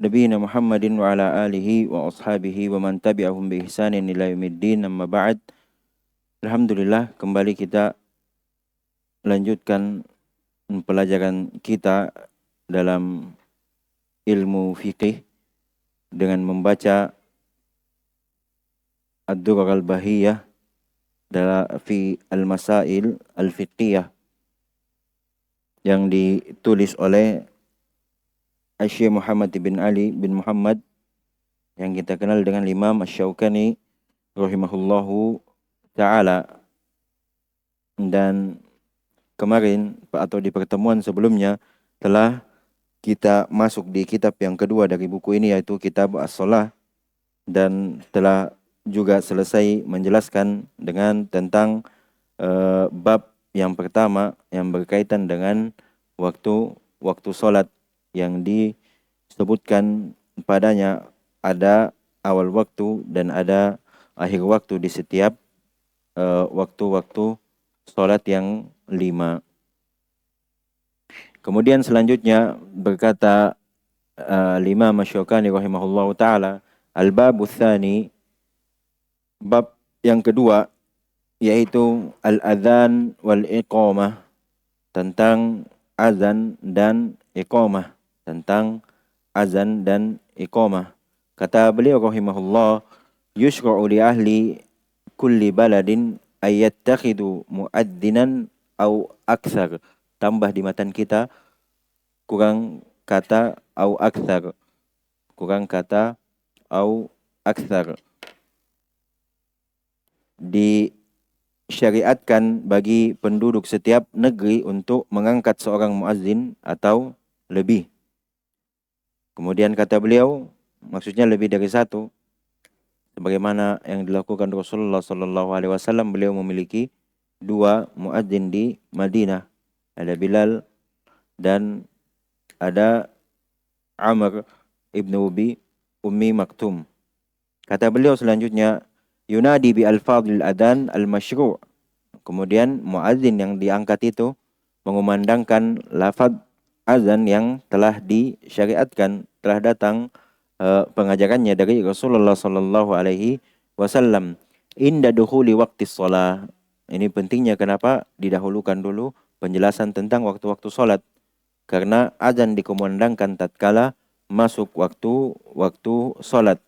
nabiyina Muhammadin wa ala alihi wa ashabihi wa man tabi'ahum bi ihsanin ila yaumiddin, amma ba'd. Alhamdulillah, kembali kita lanjutkan pelajaran kita dalam ilmu fikih dengan membaca Ad-Durar al-Bahiyah fi al-Masail al-Fiqhiyah yang ditulis oleh Syekh Muhammad bin Ali bin Muhammad yang kita kenal dengan Imam Asy-Syaukani rahimahullahu ta'ala. Dan kemarin atau di pertemuan sebelumnya telah kita masuk di kitab yang kedua dari buku ini, yaitu Kitab As-Shalah, dan telah juga selesai menjelaskan dengan tentang bab yang pertama yang berkaitan dengan waktu sholat, yang disebutkan padanya ada awal waktu dan ada akhir waktu di setiap waktu-waktu sholat yang 5. Kemudian selanjutnya berkata Imam Asy-Syaukani rahimahullahu ta'ala, al-babu tsani, bab yang kedua, yaitu al-adzan wal iqamah, tentang azan dan iqamah, tentang azan dan iqamah. Kata beliau rahimahullah, yushra'u li ahli kulli baladin ayattakhidu muaddinan au aktsar. Tambah di matan kita kurang kata au aktsar. Kurang kata au aktsar. Disyariatkan bagi penduduk setiap negeri untuk mengangkat seorang muazzin atau lebih. Kemudian kata beliau, maksudnya lebih dari satu, sebagaimana yang dilakukan Rasulullah SAW. Beliau memiliki 2 muazzin di Madinah, ada Bilal dan ada Amr ibn Ummi Maktum. Kata beliau selanjutnya, yunadi bi alfadhil adan al-masyru'. Kemudian muazzin yang diangkat itu mengumandangkan lafaz azan yang telah disyariatkan, telah datang pengajarannya dari Rasulullah sallallahu alaihi wasallam. Inda dukhuli waqti shalah. Ini pentingnya kenapa didahulukan dulu penjelasan tentang waktu-waktu salat, karena azan dikumandangkan tatkala masuk waktu salat.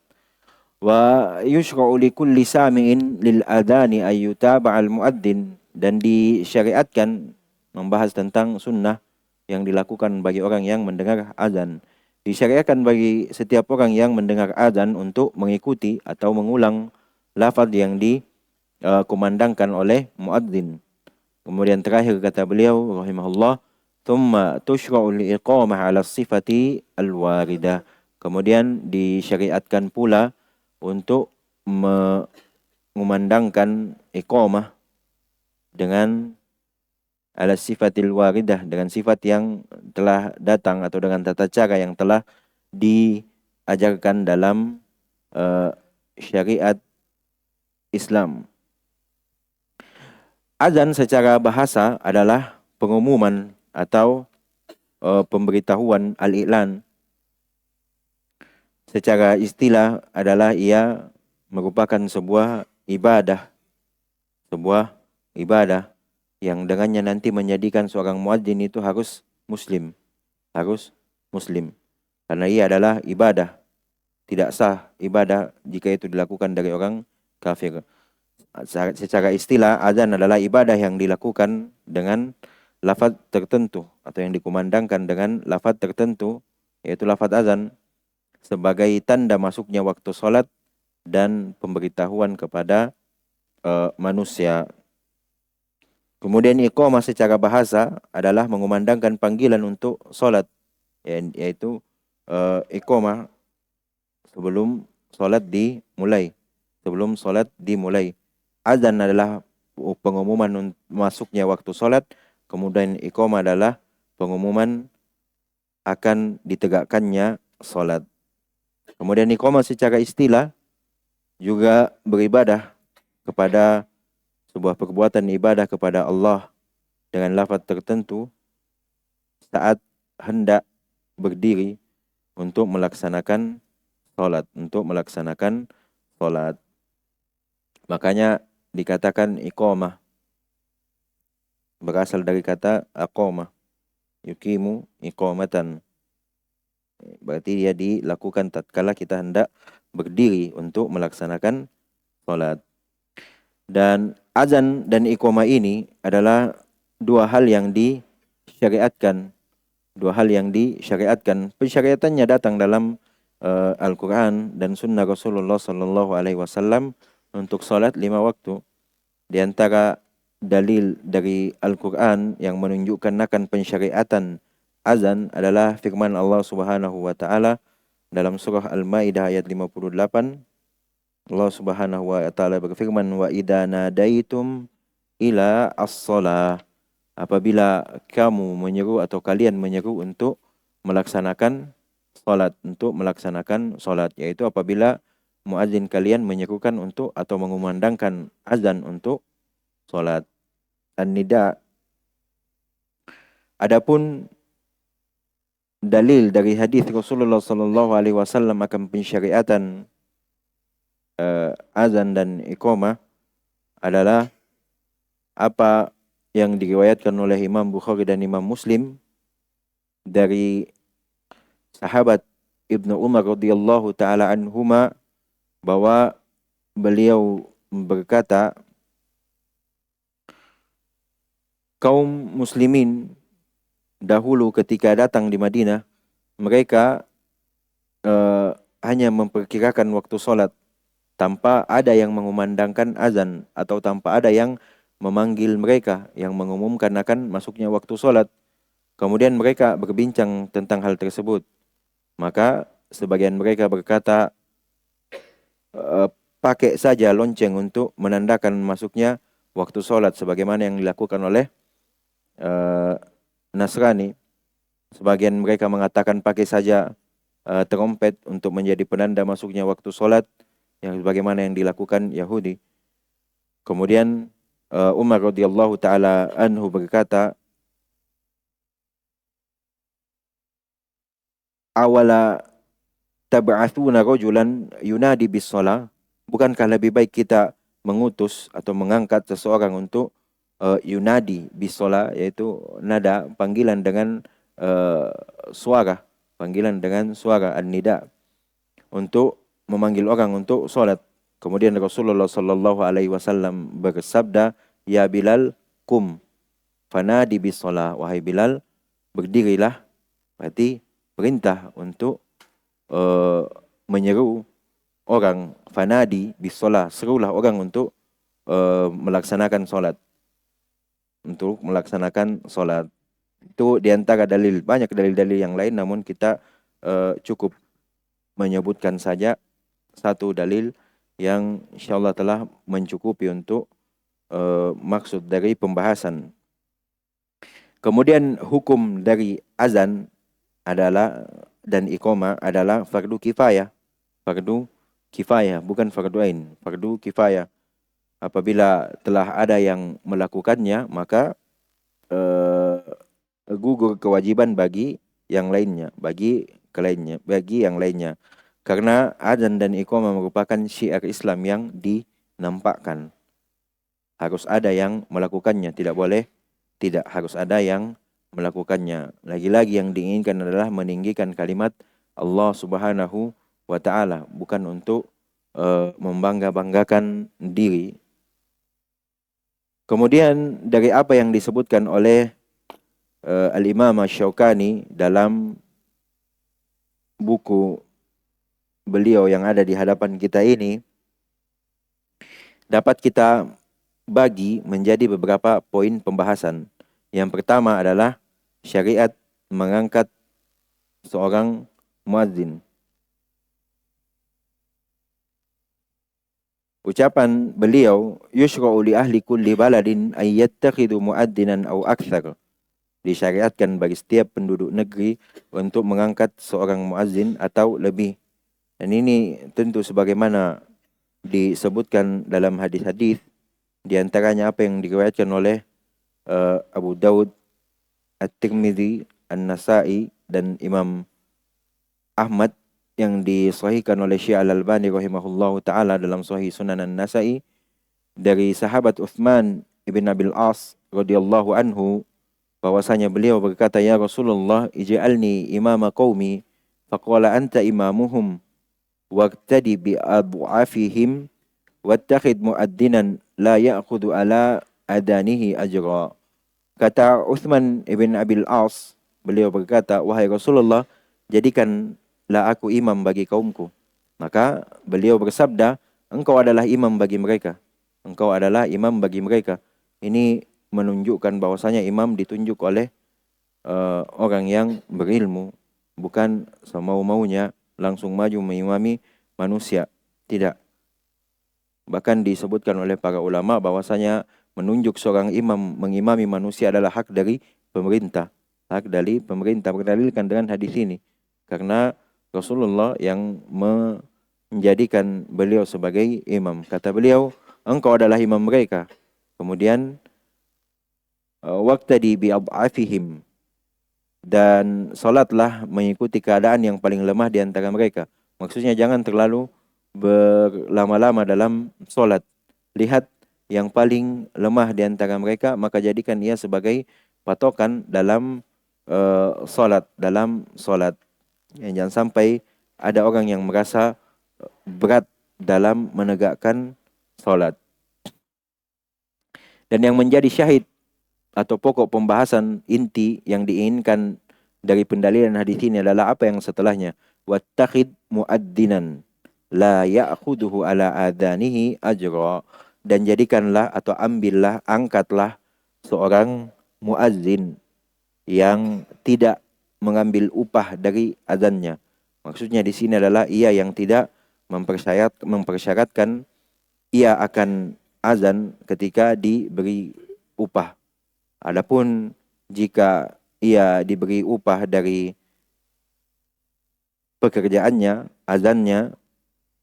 Wa yushra'u li kulli sami'in lil adani ayyutaba'al muadzin, dan disyariatkan membahas tentang sunnah yang dilakukan bagi orang yang mendengar azan. Disyariatkan bagi setiap orang yang mendengar azan untuk mengikuti atau mengulang lafaz yang dikumandangkan oleh muadzin. Kemudian terakhir kata beliau rahimahullah, thumma tushra'u li'iqamah 'ala sifati al-waridah. Kemudian disyariatkan pula untuk mengumandangkan iqamah dengan ala sifatil waridah, dengan sifat yang telah datang atau dengan tata cara yang telah diajarkan dalam syariat Islam. Azan secara bahasa adalah pengumuman atau pemberitahuan, al-i'lan. Secara istilah adalah ia merupakan sebuah ibadah yang dengannya nanti menjadikan seorang muadzin itu harus muslim. Karena ia adalah ibadah. Tidak sah ibadah jika itu dilakukan dari orang kafir. Secara istilah, azan adalah ibadah yang dilakukan dengan lafaz tertentu atau yang dikumandangkan dengan lafaz tertentu, yaitu lafaz azan, sebagai tanda masuknya waktu sholat dan pemberitahuan kepada manusia. Kemudian iqamah secara bahasa adalah mengumandangkan panggilan untuk sholat, yaitu iqamah sebelum sholat dimulai. Azan adalah pengumuman masuknya waktu sholat, kemudian iqamah adalah pengumuman akan ditegakkannya sholat. Kemudian iqamah secara istilah juga beribadah kepada sebuah perbuatan ibadah kepada Allah dengan lafaz tertentu saat hendak berdiri untuk melaksanakan sholat. Makanya dikatakan iqamah, berasal dari kata aqamah, yuqimu iqamatan. Berarti dia dilakukan tatkala kita hendak berdiri untuk melaksanakan sholat. Dan azan dan iqamah ini adalah dua hal yang disyariatkan. Pensyariatannya datang dalam Al-Quran dan Sunnah Rasulullah Sallallahu Alaihi Wasallam untuk sholat 5 waktu. Di antara dalil dari Al-Quran yang menunjukkan akan pensyariatan azan adalah firman Allah Subhanahu wa taala dalam surah Al-Maidah ayat 58. Allah Subhanahu wa taala berfirman, wa idza nadaitum ila as-shalah, apabila kamu menyeru atau kalian menyeru untuk melaksanakan salat, yaitu apabila muadzin kalian menyerukan untuk atau mengumandangkan azan untuk salat. An-nida. Adapun dalil dari hadis Rasulullah sallallahu alaihi wasallam akan pensyariatan azan dan iqamah adalah apa yang diriwayatkan oleh Imam Bukhari dan Imam Muslim dari sahabat Ibnu Umar radhiyallahu taala anhuma, bahwa beliau berkata, kaum muslimin dahulu ketika datang di Madinah, mereka hanya memperkirakan waktu sholat tanpa ada yang mengumandangkan azan atau tanpa ada yang memanggil mereka yang mengumumkan akan masuknya waktu sholat. Kemudian mereka berbincang tentang hal tersebut. Maka sebagian mereka berkata, pakai saja lonceng untuk menandakan masuknya waktu sholat sebagaimana yang dilakukan oleh Nasrani. Sebagian mereka mengatakan pakai saja trompet untuk menjadi penanda masuknya waktu sholat, yang sebagaimana yang dilakukan Yahudi. Kemudian Umar radhiyallahu taala anhu berkata, awala tab'atsuna rajulan yunadi bis shalah, bukankah lebih baik kita mengutus atau mengangkat seseorang untuk yunadi bis shalah, yaitu nada panggilan dengan suara an-nida, untuk memanggil orang untuk salat. Kemudian Rasulullah sallallahu alaihi wasallam bersabda, ya Bilal kum fanadi bis shalah, wahai Bilal berdirilah. Berarti perintah untuk menyeru orang, fanadi bis shalah, serulah orang untuk melaksanakan salat. Itu diantara dalil, banyak dalil-dalil yang lain, namun kita cukup menyebutkan saja satu dalil yang insyaallah telah mencukupi untuk maksud dari pembahasan. Kemudian hukum dari azan adalah dan iqamah adalah fardu kifayah, bukan fardu ain, fardu kifayah. Apabila telah ada yang melakukannya, maka gugur kewajiban bagi yang lainnya, karena azan dan iqamah merupakan syiar Islam yang dinampakkan. Harus ada yang melakukannya, tidak harus ada yang melakukannya. Lagi-lagi yang diinginkan adalah meninggikan kalimat Allah Subhanahu wa taala, bukan untuk membangga-banggakan diri. Kemudian dari apa yang disebutkan oleh Al-Imam Asy-Syaukani dalam buku beliau yang ada di hadapan kita ini, dapat kita bagi menjadi beberapa poin pembahasan. Yang pertama adalah syariat mengangkat seorang muadzin. Ucapan beliau, yushra'u li ahli kulli baladin ay yattakhidhu muadzinan aw aktsar. Disyariatkan bagi setiap penduduk negeri untuk mengangkat seorang muadzin atau lebih. Dan ini tentu sebagaimana disebutkan dalam hadis-hadis, di antaranya apa yang diriwayatkan oleh Abu Daud, At-Tirmidzi, An-Nasa'i dan Imam Ahmad yang disahihkan oleh Syekh Al-Albani rahimahullahu taala dalam Sahih Sunan An-Nasa'i dari sahabat Uthman ibn Abil As radhiyallahu anhu bahwasanya beliau berkata, ya Rasulullah, ij'alni imama qaumi, faqala anta imamuhum waqtadi bi adhafihim wattakhid muaddinan la ya'khudhu ala adanihi ajra. Kata Uthman ibn Abil As, beliau berkata, wahai Rasulullah, jadikanlah aku imam bagi kaumku. Maka beliau bersabda, engkau adalah imam bagi mereka. Engkau adalah imam bagi mereka. Ini menunjukkan bahwasanya imam ditunjuk oleh orang yang berilmu, bukan semau-maunya langsung maju mengimami manusia. Tidak. Bahkan disebutkan oleh para ulama bahwasanya menunjuk seorang imam mengimami manusia adalah hak dari pemerintah. Hak dari pemerintah, berdalilkan dengan hadis ini. Karena Rasulullah yang menjadikan beliau sebagai imam. Kata beliau, engkau adalah imam mereka. Kemudian waqtadi bi adhafihim, dan salatlah mengikuti keadaan yang paling lemah di antara mereka. Maksudnya jangan terlalu berlama-lama dalam salat. Lihat yang paling lemah di antara mereka, maka jadikan ia sebagai patokan dalam salat, Jangan sampai ada orang yang merasa berat dalam menegakkan salat. Dan yang menjadi syahid atau pokok pembahasan inti yang diinginkan dari pendalilan hadis ini adalah apa yang setelahnya. Wattakhid muaddinan la ya'khuduhu ala adanihi ajra. Dan jadikanlah atau ambillah, angkatlah seorang muazzin yang tidak mengambil upah dari azannya. Maksudnya di sini adalah ia yang tidak mempersyaratkan ia akan azan ketika diberi upah. Adapun jika ia diberi upah dari pekerjaannya, azannya,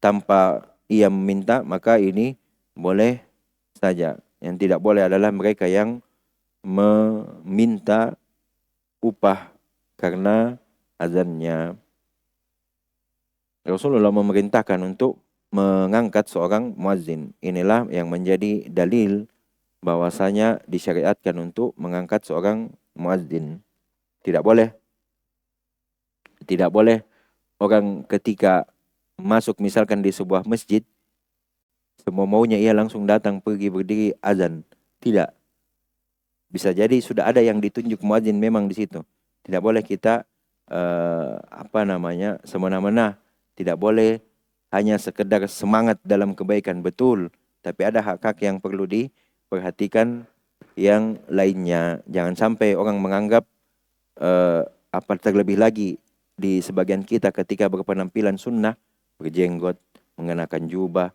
tanpa ia meminta, maka ini boleh saja. Yang tidak boleh adalah mereka yang meminta upah karena azannya. Rasulullah memerintahkan untuk mengangkat seorang muazzin. Inilah yang menjadi dalil bahwasanya disyariatkan untuk mengangkat seorang muazzin. Tidak boleh orang ketika masuk misalkan di sebuah masjid, semua maunya ia langsung datang pergi berdiri azan. Tidak. Bisa jadi sudah ada yang ditunjuk muazzin memang di situ. Tidak boleh kita semena-mena. Tidak boleh hanya sekedar semangat dalam kebaikan, betul. Tapi ada hak-hak yang perlu diperhatikan yang lainnya. Jangan sampai orang menganggap terlebih lagi di sebagian kita ketika berpenampilan sunnah, berjenggot, mengenakan jubah,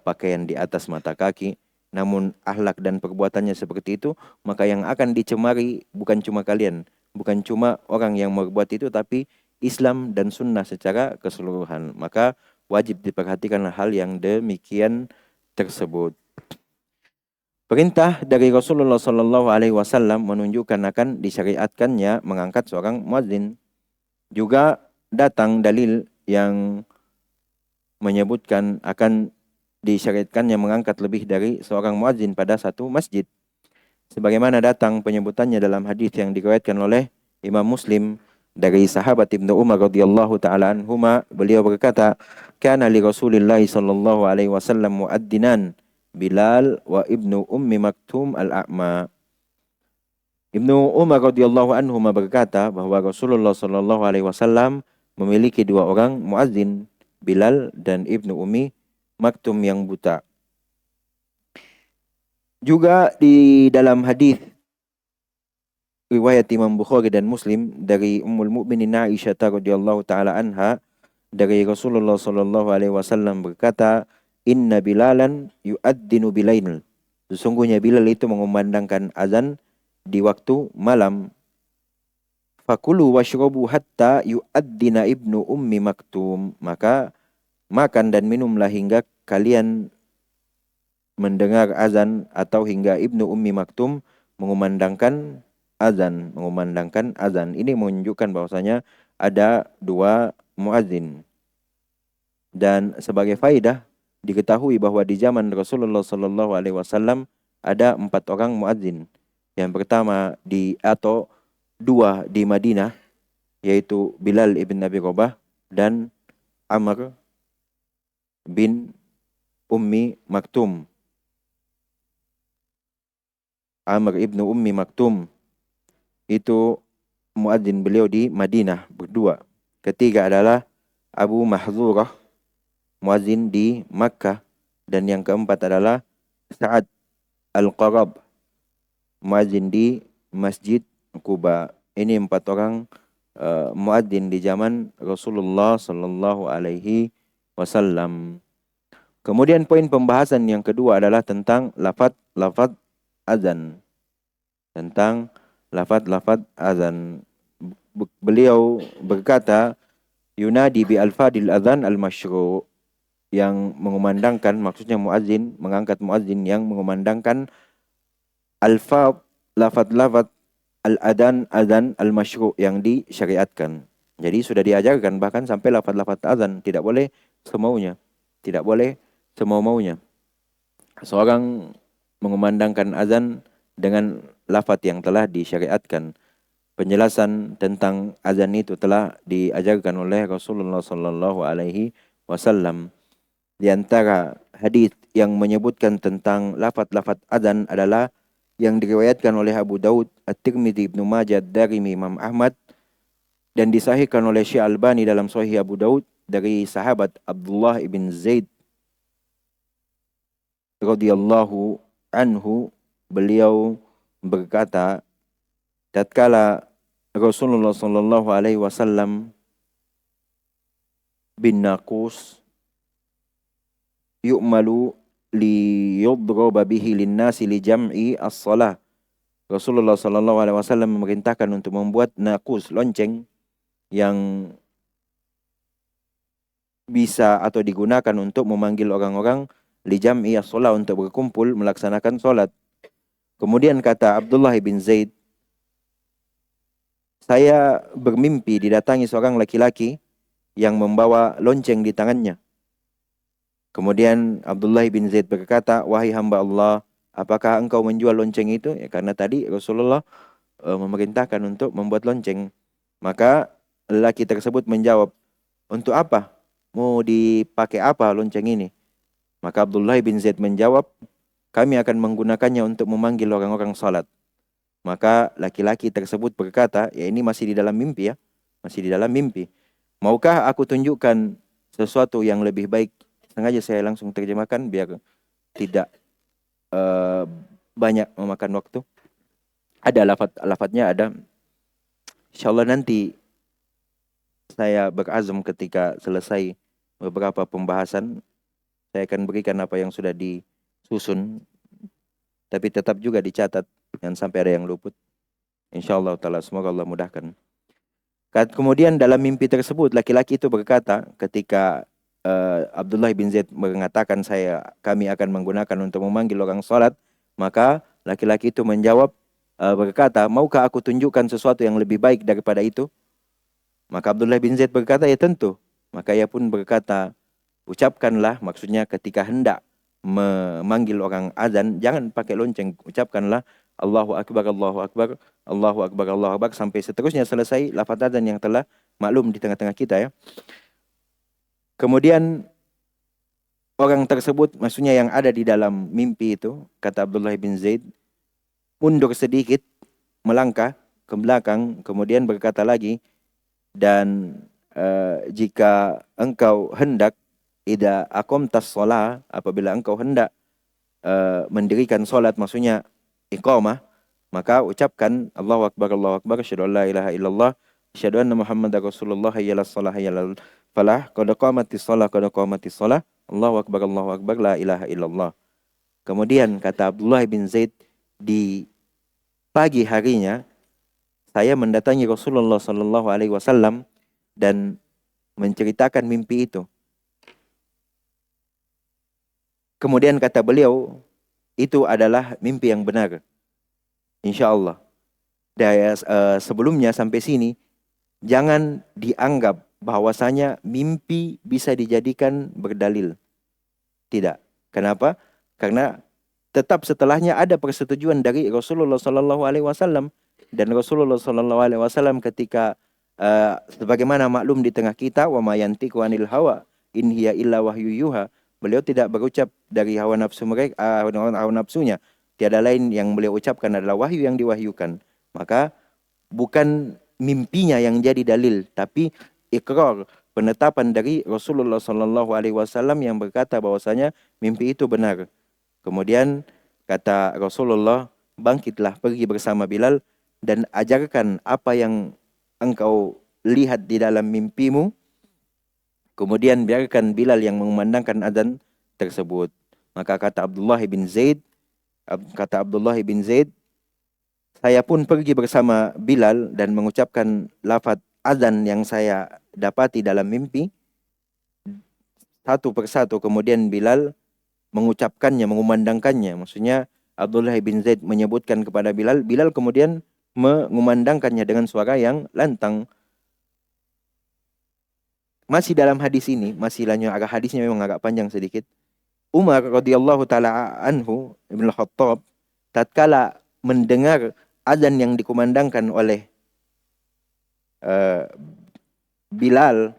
pakaian di atas mata kaki, namun akhlak dan perbuatannya seperti itu, maka yang akan dicemari bukan cuma kalian, bukan cuma orang yang berbuat itu, tapi Islam dan sunnah secara keseluruhan. Maka wajib diperhatikan hal yang demikian tersebut. Perintah dari Rasulullah Sallallahu Alaihi Wasallam menunjukkan akan disyariatkannya mengangkat seorang muazzin. Juga datang dalil yang menyebutkan akan disyariatkannya mengangkat lebih dari seorang muazzin pada satu masjid. Sebagaimana datang penyebutannya dalam hadis yang diriwayatkan oleh Imam Muslim dari sahabat Ibnu Umar radhiyallahu taala anhuma, beliau berkata, "Kana li Rasulillah sallallahu alaihi wasallam muaddinan, Bilal wa Ibnu Ummi Maktum al-A'ma." Ibnu Umar radhiyallahu anhuma berkata bahwa Rasulullah sallallahu alaihi wasallam memiliki dua orang muazzin, Bilal dan Ibnu Ummi Maktum yang buta. Juga di dalam hadis riwayat Imam Bukhari dan Muslim dari Ummul Mukminin Aisyah radhiyallahu taala anha, dari Rasulullah sallallahu alaihi wasallam berkata, "Inna Bilalan yu'addinu bilail." Sesungguhnya Bilal itu mengumandangkan azan di waktu malam. Fakulu washrabu hatta yu'addina Ibnu Ummi Maktum. Maka makan dan minumlah hingga kalian mendengar azan atau hingga Ibnu Ummi Maktum mengumandangkan azan. Ini menunjukkan bahwasanya ada 2 muadzin. Dan sebagai faidah diketahui bahwa di zaman Rasulullah sallallahu alaihi wasallam ada 4 orang muadzin. Yang pertama atau 2 di Madinah, yaitu Bilal ibn Abi Rabah dan Amr bin Ummi Maktum. Amr ibn Ummi Maktum itu muadzin beliau di Madinah berdua. Ketiga adalah Abu Mahzurah, muadzin di Makkah. Dan yang keempat adalah Sa'ad Al-Qarab, muadzin di Masjid Quba. Ini 4 orang muadzin di zaman Rasulullah sallallahu alaihi wasallam. Kemudian poin pembahasan yang kedua adalah tentang lafaz azan. Tentang lafaz azan. Beliau berkata, yunadi bi alfadil azan al-masyru', yang mengumandangkan, maksudnya muadzin, mengangkat muadzin yang mengumandangkan lafaz al-adhan, azan al-masyru' yang disyariatkan. Jadi sudah diajarkan bahkan sampai lafaz azan, tidak boleh semaunya. Tidak boleh semau-maunya. Seorang mengumandangkan azan dengan lafaz yang telah disyariatkan. Penjelasan tentang azan itu telah diajarkan oleh Rasulullah sallallahu alaihi wasallam. Di antara hadis yang menyebutkan tentang lafaz azan adalah yang diriwayatkan oleh Abu Daud, At-Tirmidzi, Ibnu Majah, Darimi, Imam Ahmad, dan disahihkan oleh Syekh Albani dalam Sahih Abu Daud dari sahabat Abdullah ibn Zaid radhiyallahu anhu. Beliau berkata, tatkala Rasulullah sallallahu alaihi wasallam bin naqus yu'malu li yudraba bihi linnasi li jam'i as-salah. Rasulullah sallallahu alaihi wasallam memerintahkan untuk membuat naqus, lonceng yang bisa atau digunakan untuk memanggil orang-orang li jam'i as-salah, untuk berkumpul melaksanakan salat. Kemudian kata Abdullah bin Zaid, saya bermimpi didatangi seorang laki-laki yang membawa lonceng di tangannya. Kemudian Abdullah bin Zaid berkata, wahai hamba Allah, apakah engkau menjual lonceng itu? Ya, karena tadi Rasulullah memerintahkan untuk membuat lonceng. Maka lelaki tersebut menjawab, untuk apa? Mau dipakai apa lonceng ini? Maka Abdullah bin Zaid menjawab, kami akan menggunakannya untuk memanggil orang-orang salat. Maka laki-laki tersebut berkata, ya ini masih di dalam mimpi ya, masih di dalam mimpi. Maukah aku tunjukkan sesuatu yang lebih baik? Sengaja saya langsung terjemahkan biar tidak banyak memakan waktu. Ada lafadznya ada. Insyaallah nanti saya berazam ketika selesai beberapa pembahasan, saya akan berikan apa yang sudah disusun. Tapi tetap juga dicatat, jangan sampai ada yang luput. Insyaallah ta'ala, semoga Allah mudahkan. Kemudian dalam mimpi tersebut, laki-laki itu berkata, ketika Abdullah bin Zaid mengatakan kami akan menggunakan untuk memanggil orang salat, maka laki-laki itu menjawab, berkata, maukah aku tunjukkan sesuatu yang lebih baik daripada itu? Maka Abdullah bin Zaid berkata, ya tentu. Maka ia pun berkata, ucapkanlah, maksudnya ketika hendak memanggil orang azan, jangan pakai lonceng, ucapkanlah Allahu Akbar, Allahu Akbar, Allahu Akbar, Allahu Akbar, sampai seterusnya selesai lafaz azan yang telah maklum di tengah-tengah kita ya. Kemudian orang tersebut, maksudnya yang ada di dalam mimpi itu, kata Abdullah bin Zaid, mundur sedikit, melangkah ke belakang, kemudian berkata lagi, dan jika engkau hendak, idza aqamtas shalah, apabila engkau hendak mendirikan salat, maksudnya iqamah, maka ucapkan Allahu Akbar, Allahu Akbar, asyhadu an la ilaha illallah, asyhadu anna Muhammadar Rasulullah, hayya 'alas shalah, hayya 'alal falah, qad qamatis shalah, qad qamatis shalah, Allahu Akbar, Allahu Akbar, la ilaha illallah. Kemudian kata Abdullah bin Zaid, di pagi harinya saya mendatangi Rasulullah sallallahu alaihi wasallam dan menceritakan mimpi itu. Kemudian kata beliau, itu adalah mimpi yang benar, insya Allah. Dan sebelumnya sampai sini jangan dianggap bahwasanya mimpi bisa dijadikan berdalil. Tidak. Kenapa? Karena tetap setelahnya ada persetujuan dari Rasulullah Sallallahu Alaihi Wasallam, dan Rasulullah Sallallahu Alaihi Wasallam ketika sebagaimana maklum di tengah kita, wa ma yantiqu anil hawa in hiya illa wahyu yuha. Beliau tidak berucap dari hawa nafsu mereka, hawa nafsunya. Tiada lain yang beliau ucapkan adalah wahyu yang diwahyukan. Maka bukan mimpinya yang jadi dalil, tapi ikrar, penetapan dari Rasulullah Sallallahu Alaihi Wasallam yang berkata bahwasanya mimpi itu benar. Kemudian kata Rasulullah, bangkitlah pergi bersama Bilal dan ajarkan apa yang engkau lihat di dalam mimpimu. Kemudian biarkan Bilal yang mengumandangkan azan tersebut. Maka kata Abdullah bin Zaid, saya pun pergi bersama Bilal dan mengucapkan lafaz azan yang saya dapati dalam mimpi satu persatu. Kemudian Bilal mengucapkannya, mengumandangkannya. Maksudnya Abdullah bin Zaid menyebutkan kepada Bilal, Bilal kemudian mengumandangkannya dengan suara yang lantang. Masih dalam hadis ini, masih lanjut, agak hadisnya memang agak panjang sedikit. Umar radhiyallahu taala anhu Ibnu Khattab tatkala mendengar azan yang dikumandangkan oleh Bilal,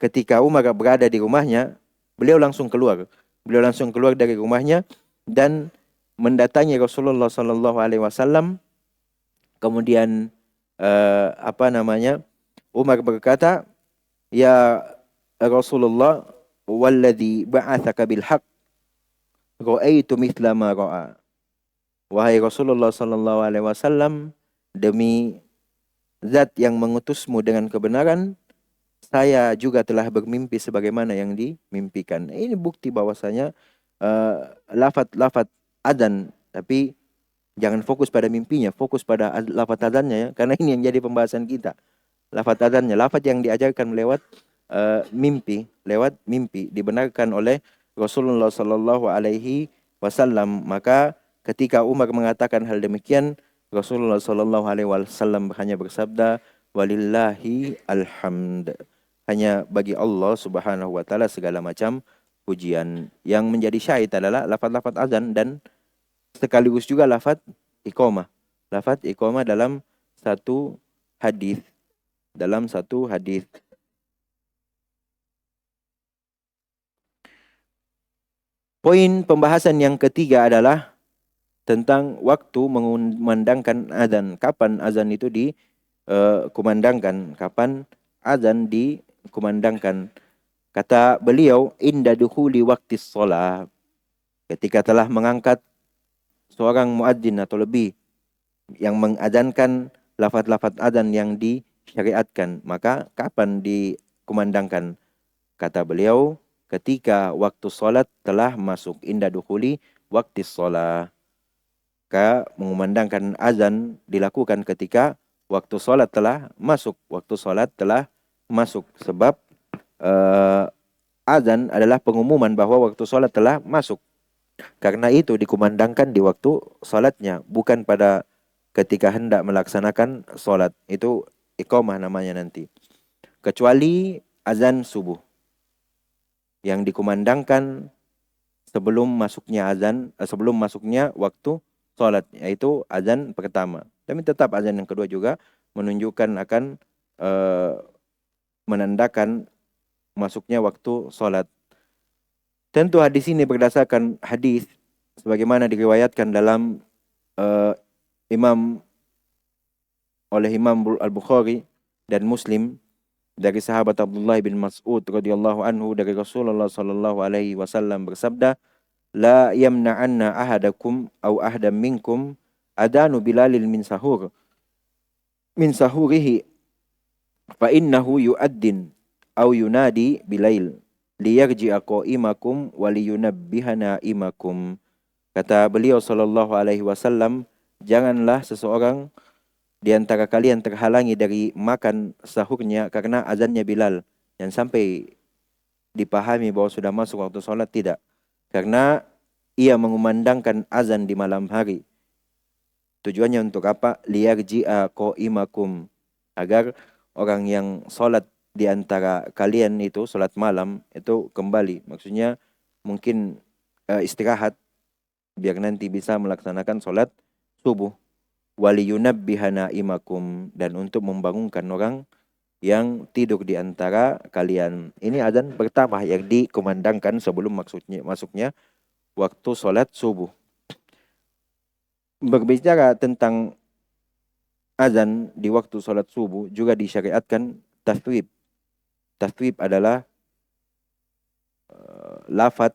ketika Umar berada di rumahnya, beliau langsung keluar. Beliau langsung keluar dari rumahnya dan mendatangi Rasulullah Sallallahu Alaihi Wasallam. Kemudian Umar berkata, ya Rasulullah, walladhi ba'athaka bil haqq, ra'aitu mithla ma ra'a. Wahai Rasulullah Sallallahu Alaihi Wasallam, demi zat yang mengutusmu dengan kebenaran, saya juga telah bermimpi sebagaimana yang dimimpikan. Ini bukti bahwasanya lafaz adzan, tapi jangan fokus pada mimpinya, fokus pada lafaz adzannya ya, karena ini yang jadi pembahasan kita. Lafaz adzannya, lafaz yang diajarkan lewat mimpi dibenarkan oleh Rasulullah Sallallahu Alaihi Wasallam. Maka ketika Umar mengatakan hal demikian, Rasulullah Sallallahu Alaihi Wasallam hanya bersabda, walillahi alhamd. Hanya bagi Allah Subhanahu wa taala segala macam pujian. Yang menjadi syahid adalah lafaz-lafaz azan dan sekaligus juga lafaz iqamah. Lafaz iqamah dalam satu hadis. Poin pembahasan yang ketiga adalah tentang waktu mengumandangkan azan. Kapan azan itu dikumandangkan? Kapan azan dikumandangkan? Kata beliau, inda dukhuli waqti shalah. Ketika telah mengangkat seorang muadzin atau lebih yang mengadzankan lafaz-lafaz azan yang disyariatkan, maka kapan dikumandangkan? Kata beliau, ketika waktu salat telah masuk, inda dukhuli waqti shalah. Maka mengumandangkan azan dilakukan ketika waktu salat telah masuk. Waktu salat telah masuk, sebab azan adalah pengumuman bahwa waktu salat telah masuk. Karena itu dikumandangkan di waktu salatnya, bukan pada ketika hendak melaksanakan salat. Itu iqamah namanya nanti. Kecuali azan subuh yang dikumandangkan sebelum masuknya waktu salat, yaitu azan pertama. Tapi tetap azan yang kedua juga menunjukkan akan menandakan masuknya waktu salat. Tentu hadis ini berdasarkan hadis sebagaimana diriwayatkan dalam Imam Al-Bukhari dan Muslim dari sahabat Abdullah bin Mas'ud radhiyallahu anhu dari Rasulullah sallallahu alaihi wasallam bersabda, la yamna'anna ahadakum aw ahadam minkum adanu bilalil min sahurihi fa innahu yu'addin aw yunadi bilail liyarji'a qa'imakum wa liyunabbihana imakum. Kata beliau sallallahu alaihi wasallam, janganlah seseorang di antara kalian terhalangi dari makan sahurnya karena azannya Bilal. Yang sampai dipahami bahwa sudah masuk waktu sholat, tidak. Karena ia mengumandangkan azan di malam hari. Tujuannya untuk apa? Liyarji'a qa'imakum. agar orang yang sholat di antara kalian itu, sholat malam itu kembali. Maksudnya mungkin istirahat biar nanti bisa melaksanakan sholat subuh. Waliyunabbihana imakum, dan untuk membangunkan orang yang tidur di antara kalian. Ini adzan pertama yang dikumandangkan sebelum masuknya waktu sholat subuh. Berbicara tentang azan di waktu sholat subuh juga disyariatkan taswib. Taswib adalah lafaz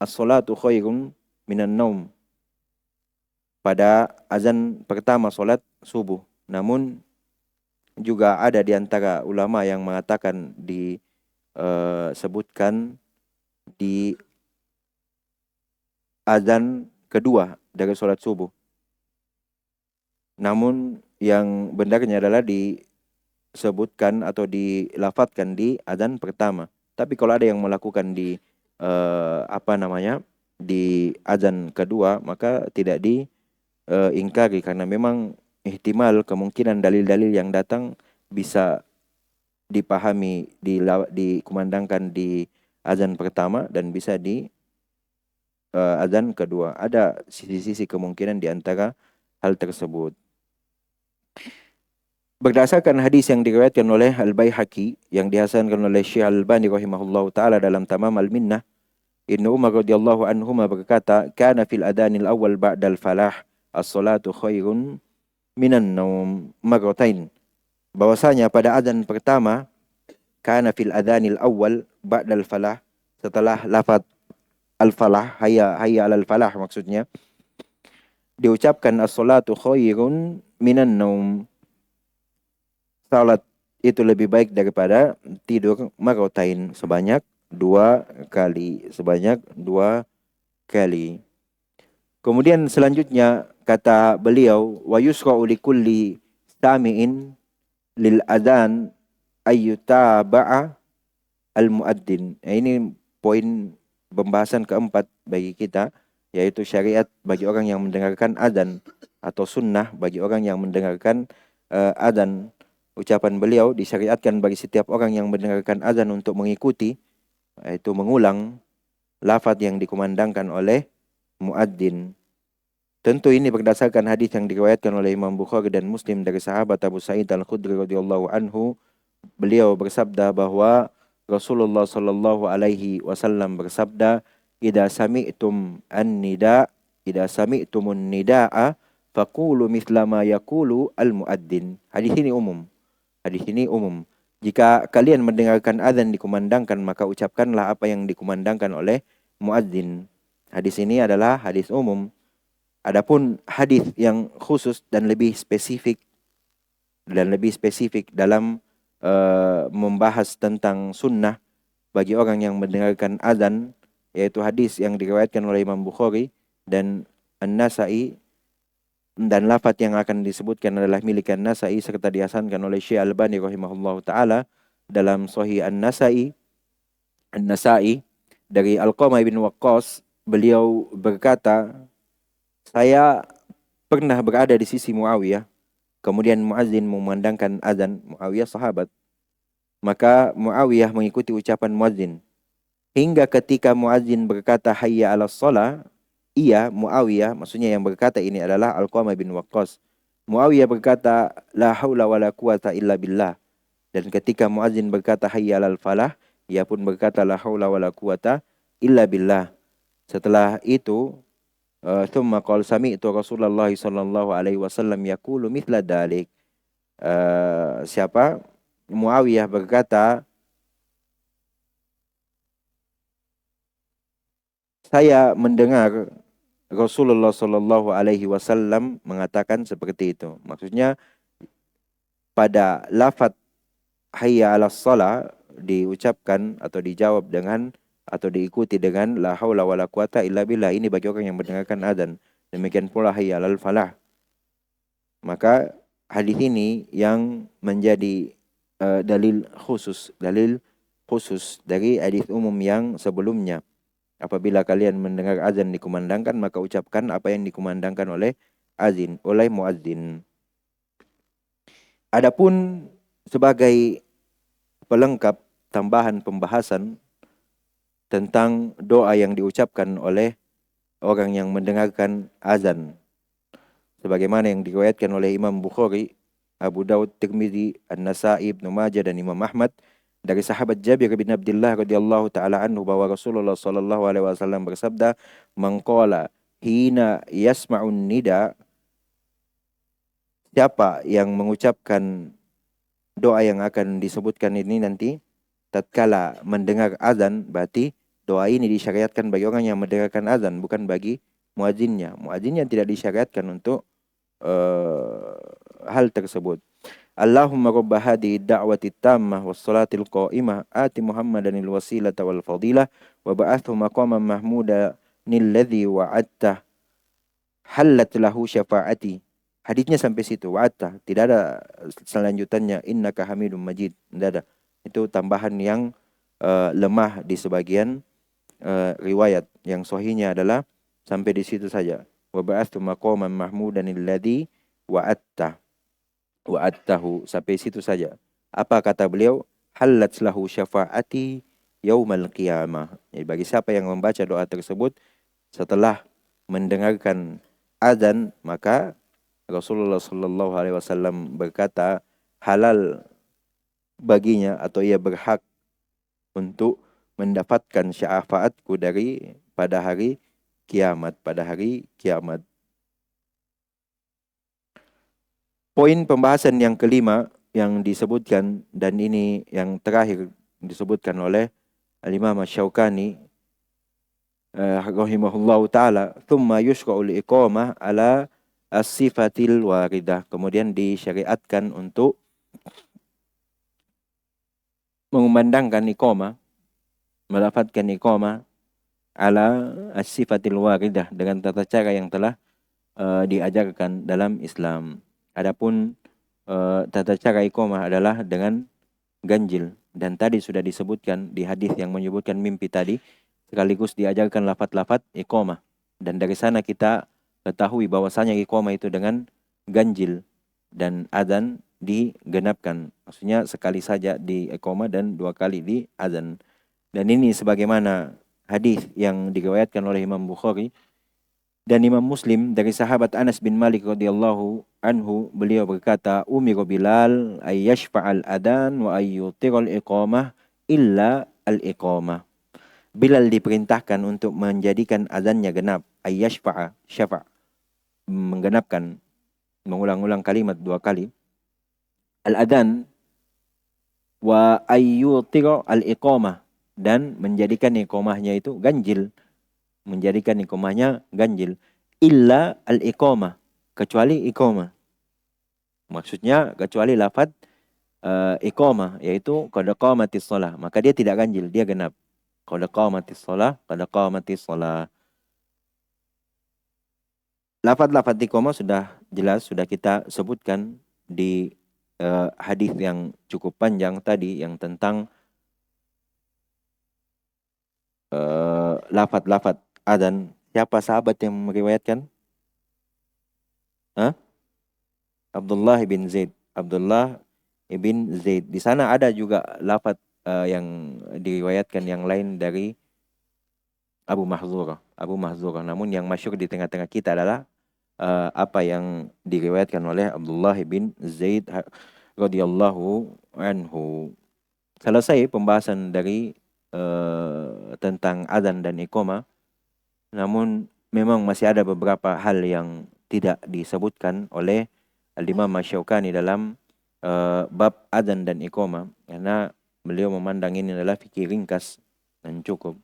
as-salatu khairun minan naum pada azan pertama sholat subuh. Namun juga ada di antara ulama yang mengatakan disebutkan di azan kedua dari sholat subuh. Namun yang benarnya adalah disebutkan atau dilafadzkan di azan pertama. Tapi kalau ada yang melakukan di di azan kedua, maka tidak diingkari karena memang ihtimal kemungkinan dalil-dalil yang datang bisa dipahami dikumandangkan di azan pertama dan bisa di azan kedua. Ada sisi-sisi kemungkinan di antara hal tersebut. Berdasarkan hadis yang diriwayatkan oleh Al-Baihaqi yang dihasankan oleh Syekh Al-Albani rahimahullahu taala dalam Tamam Al-Minnah, Ibnu Umar radhiyallahu anhuma berkata, "Kana fil adanil awal ba'dal falah as-salatu khairun minan naum marratain." Bahwasanya pada azan pertama, kana fil adanil awal ba'dal falah, setelah lafaz al-falah, hayya hayya 'alal falah maksudnya, diucapkan as-salatu khairun minan naum. Salat itu lebih baik daripada tidur marratain, sebanyak 2 kali, sebanyak 2 kali. Kemudian selanjutnya kata beliau, wa yusra'u likulli sami'in lil adzan ayyutaba'a al muadzin. Ini poin pembahasan keempat bagi kita, yaitu syariat bagi orang yang mendengarkan adzan atau sunnah bagi orang yang mendengarkan adzan. Ucapan beliau, disyariatkan bagi setiap orang yang mendengarkan azan untuk mengikuti, yaitu mengulang lafaz yang dikumandangkan oleh muadzin. Tentu ini berdasarkan hadis yang diriwayatkan oleh Imam Bukhari dan Muslim dari sahabat Abu Sa'id Al-Khudri radhiyallahu anhu. Beliau bersabda bahwa Rasulullah sallallahu alaihi wasallam bersabda, "Idza sami'tum an-nida, idza sami'tumun nidaa, faqulu mithla ma yaqulu al-muadzin." Hadis ini umum. Hadis ini umum. Jika kalian mendengarkan azan dikumandangkan, maka ucapkanlah apa yang dikumandangkan oleh muadzin. Hadis ini adalah hadis umum. Adapun hadis yang khusus dan lebih spesifik dalam membahas tentang sunnah bagi orang yang mendengarkan azan, yaitu hadis yang diriwayatkan oleh Imam Bukhari dan An-Nasa'i, dan lafaz yang akan disebutkan adalah milik An-Nasa'i serta dihasankan oleh Syekh Al-Albani rahimahullahu taala dalam Sahih An-Nasa'i dari Alqamah bin Waqqas. Beliau berkata, "Saya pernah berada di sisi Muawiyah, kemudian muadzin memandangkan azan." Muawiyah sahabat. Maka Muawiyah mengikuti ucapan muadzin hingga ketika muadzin berkata hayya 'alas shalah. Ia, Muawiyah, maksudnya yang berkata ini adalah Alqamah bin Waqqas. Muawiyah berkata, "La haula wala quwata illa billah." Dan ketika muadzin berkata hayya 'alal falah, ia pun berkata la haula wala quwata illa billah. Setelah itu, thumma qala sami'tu Rasulullah sallallahu alaihi wasallam yaqulu mithla dalik. Siapa? Muawiyah berkata, "Saya mendengar Rasulullah sallallahu alaihi wasallam mengatakan seperti itu." Maksudnya pada lafaz hayya 'alas shalah diucapkan atau dijawab dengan atau diikuti dengan la haula wala quwata illa billah. Ini bagi orang yang mendengarkan adzan. Demikian pula hayya 'alal falah. Maka hadis ini yang menjadi dalil khusus dari hadis umum yang sebelumnya. Apabila kalian mendengar azan dikumandangkan, maka ucapkan apa yang dikumandangkan oleh muadzin. Adapun sebagai pelengkap tambahan pembahasan tentang doa yang diucapkan oleh orang yang mendengarkan azan, sebagaimana yang diriwayatkan oleh Imam Bukhari, Abu Daud, Tirmizi, An-Nasa'i, Ibnu Majah dan Imam Ahmad dari sahabat Jabir bin Abdullah radhiyallahu taala anhu bahwa Rasulullah sallallahu alaihi wasallam bersabda, "Man qala hina yasma'un nida," siapa yang mengucapkan doa yang akan disebutkan ini nanti tatkala mendengar azan, berarti doa ini disyariatkan bagi orang yang mendengarkan azan, bukan bagi muadzinnya. Muadzinnya tidak disyariatkan untuk hal tersebut. Allahumma rabba hadhihi da'wati tammah was salatil qa'imah ati Muhammadanil wasilata wal fadilah wa ba'athu maqaman mahmuda alladhi wa'adta halat lahu syafa'ati. Hadisnya sampai situ, wa'adta, tidak ada selanjutannya innaka hamidum majid, tidak ada. Itu tambahan yang lemah di sebagian riwayat. Yang sahihnya adalah sampai di situ saja. Wa ba'athu maqaman mahmudan alladhi wa'adtahu, sampai situ saja. Apa kata beliau? Halat lahu syafa'ati yaumal qiyamah. Jadi bagi siapa yang membaca doa tersebut setelah mendengarkan azan, maka Rasulullah sallallahu alaihi wasallam berkata halal baginya atau ia berhak untuk mendapatkan syafaatku dari pada hari kiamat. Poin pembahasan yang kelima yang disebutkan, dan ini yang terakhir disebutkan oleh Al-Imam Asy-Syaukani rahimahullahu taala, thumma yushra'ul iqamah ala as-sifatil waridah. Kemudian disyariatkan untuk mengumandangkan iqamah, melafadzkan iqamah ala as-sifatil waridah dengan tata cara yang telah diajarkan dalam Islam. Adapun tata cara iqamah adalah dengan ganjil, dan tadi sudah disebutkan di hadis yang menyebutkan mimpi tadi, sekaligus diajarkan lafaz-lafaz iqamah, dan dari sana kita ketahui bahwasanya iqamah itu dengan ganjil dan adzan digenapkan, maksudnya sekali saja di iqamah dan 2 kali di adzan. Dan ini sebagaimana hadis yang diriwayatkan oleh Imam Bukhari dan Imam Muslim dari sahabat Anas bin Malik radhiyallahu anhu, beliau berkata, "Umiru Bilal ay yashfa'al adan wa ay yutiral iqamah illa al-iqamah." Bilal diperintahkan untuk menjadikan azannya genap, ay yashfa'a, syafa', menggenapkan, mengulang-ulang kalimat 2 kali. Al-adan wa ay yutira al-iqamah, dan menjadikan iqamahnya itu ganjil. Menjadikan iqamahnya ganjil. Illa al-iqamah, kecuali iqamah. Maksudnya kecuali lafaz iqamah, yaitu qad qamatis shalah, maka dia tidak ganjil, dia genap. Qad qamatis shalah, qad qamatis shalah. Lafaz-lafaz iqamah sudah jelas, sudah kita sebutkan di hadis yang cukup panjang tadi yang tentang lafaz-lafaz adzan. Siapa sahabat yang meriwayatkan? Abdullah bin Zaid. Abdullah ibn Zaid. Di sana ada juga lafaz yang diriwayatkan yang lain dari Abu Mahzurah. Namun yang masyhur di tengah-tengah kita adalah apa yang diriwayatkan oleh Abdullah bin Zaid radhiyallahu anhu. Selesai pembahasan dari tentang azan dan iqamah. Namun memang masih ada beberapa hal yang tidak disebutkan oleh Al-Imam Asy-Syaukani dalam bab azan dan iqamah, karena beliau memandang ini adalah fikih ringkas dan cukup.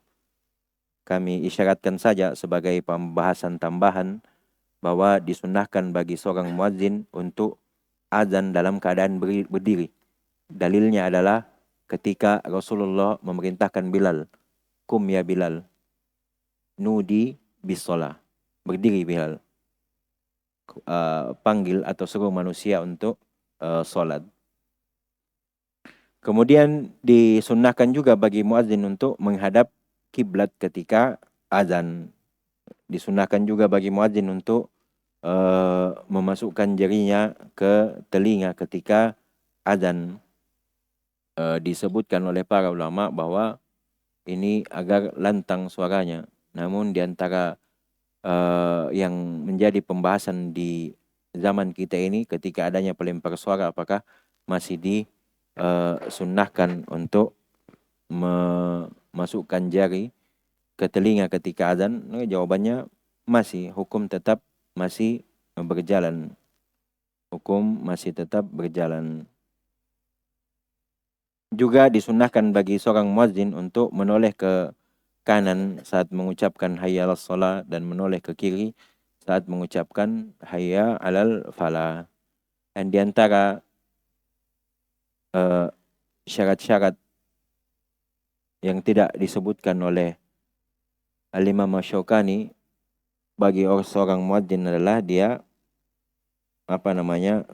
Kami isyaratkan saja sebagai pembahasan tambahan bahwa disunahkan bagi seorang muadzin untuk azan dalam keadaan berdiri. Dalilnya adalah ketika Rasulullah memerintahkan Bilal, "Kum ya Bilal, nudi bis shalah." Berdiri Bilal. Panggil atau suruh manusia untuk sholat. Kemudian disunnahkan juga bagi muadzin untuk menghadap kiblat ketika azan. Disunnahkan juga bagi muadzin untuk memasukkan jarinya ke telinga ketika azan. Disebutkan oleh para ulama bahwa ini agar lantang suaranya. Namun di antara yang menjadi pembahasan di zaman kita ini ketika adanya pelempar suara, apakah masih disunnahkan untuk memasukkan jari ke telinga ketika azan? Jawabannya masih, hukum tetap masih berjalan. Hukum masih tetap berjalan. Juga disunnahkan bagi seorang muadzin untuk menoleh ke kanan saat mengucapkan hayya 'alas shalah dan menoleh ke kiri saat mengucapkan hayya 'alal falah. Dan di antara syarat-syarat yang tidak disebutkan oleh Al-Imam Asy-Syaukani bagi seorang muadzin adalah dia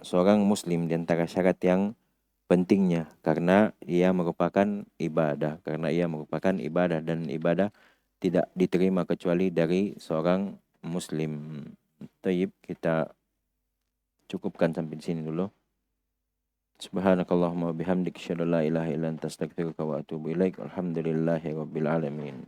seorang muslim. Di antara syarat yang pentingnya karena ia merupakan ibadah dan ibadah tidak diterima kecuali dari seorang muslim. Taib, kita cukupkan sampai di sini dulu. Subhanakallahumma bihamdik, asyhadu an la ilaha illa anta, astaghfiruka wa atubu ilaik. Alhamdulillahirabbil alamin.